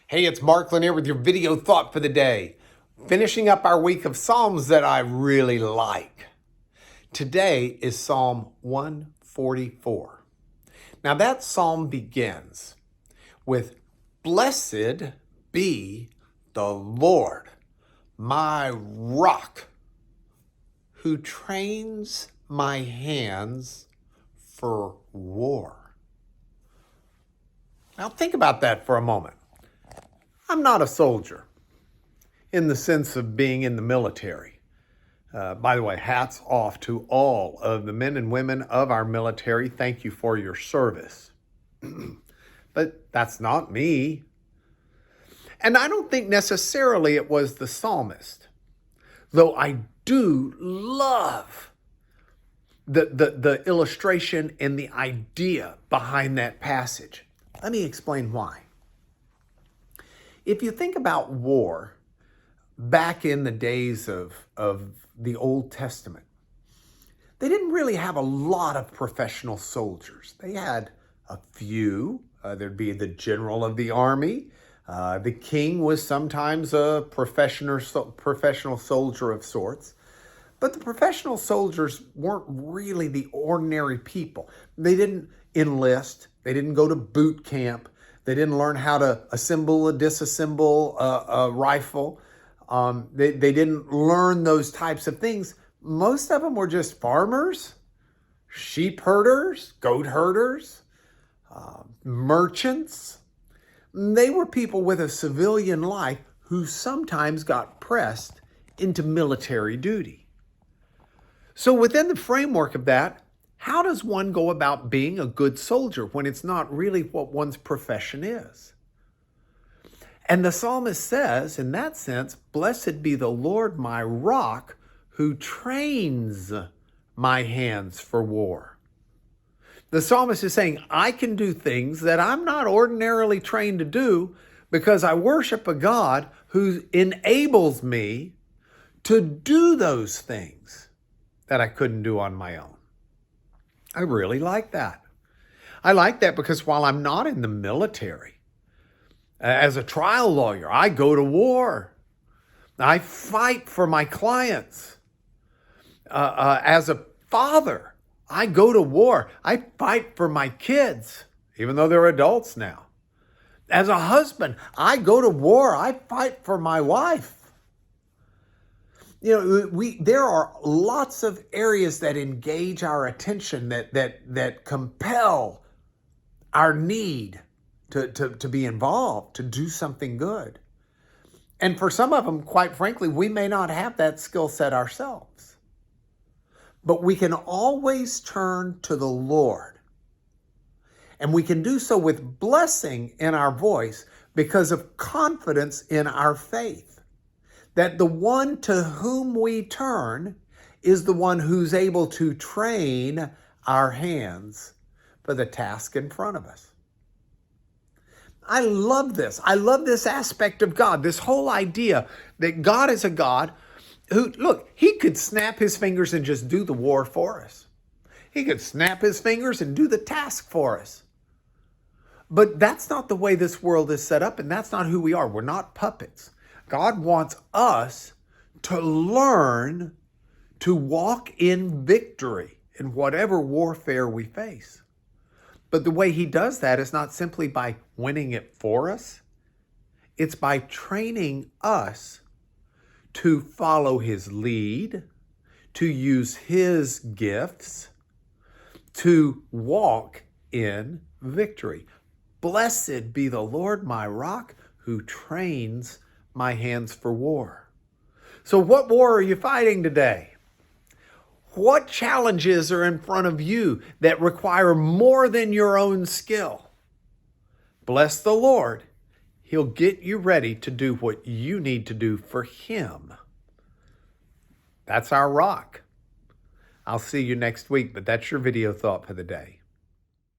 Hey, it's Mark Lanier with your video thought for the day. Finishing up our week of Psalms that I really like. Today is Psalm 144. Now that psalm begins with, "Blessed be the Lord, my rock, who trains my hands for war." Now think about that for a moment. I'm not a soldier in the sense of being in the military. By the way, hats off to all of the men and women of our military. Thank you for your service. But that's not me. And I don't think necessarily it was the psalmist, though I do love the illustration and the idea behind that passage. Let me explain why. If you think about war back in the days of the Old Testament, they didn't really have a lot of professional soldiers. They had a few. There'd be the general of the army. The king was sometimes a professional soldier of sorts. But the professional soldiers weren't really the ordinary people. They didn't enlist. They didn't go to boot camp. They didn't learn how to assemble or disassemble a rifle. They didn't learn those types of things. Most of them were just farmers, sheep herders, goat herders, merchants. They were people with a civilian life who sometimes got pressed into military duty. So within the framework of that, how does one go about being a good soldier when it's not really what one's profession is? And the psalmist says, in that sense, "Blessed be the Lord my rock, who trains my hands for war." The psalmist is saying, I can do things that I'm not ordinarily trained to do because I worship a God who enables me to do those things that I couldn't do on my own. I really like that. I like that because while I'm not in the military, as a trial lawyer, I go to war. I fight for my clients. As a father, I go to war. I fight for my kids, even though they're adults now. As a husband, I go to war. I fight for my wife. There are lots of areas that engage our attention that compel our need to be involved, to do something good. And for some of them, quite frankly, we may not have that skill set ourselves. But we can always turn to the Lord. And we can do so with blessing in our voice because of confidence in our faith. That the one to whom we turn is the one who's able to train our hands for the task in front of us. I love this. I love this aspect of God, this whole idea that God is a God who, look, he could snap his fingers and just do the war for us. He could snap his fingers and do the task for us. But that's not the way this world is set up, and that's not who we are. We're not puppets. God wants us to learn to walk in victory in whatever warfare we face. But the way he does that is not simply by winning it for us. It's by training us to follow his lead, to use his gifts, to walk in victory. Blessed be the Lord my rock, who trains my hands for war. So what war are you fighting today? What challenges are in front of you that require more than your own skill? Bless the Lord. He'll get you ready to do what you need to do for him. That's our rock. I'll see you next week, but that's your video thought for the day.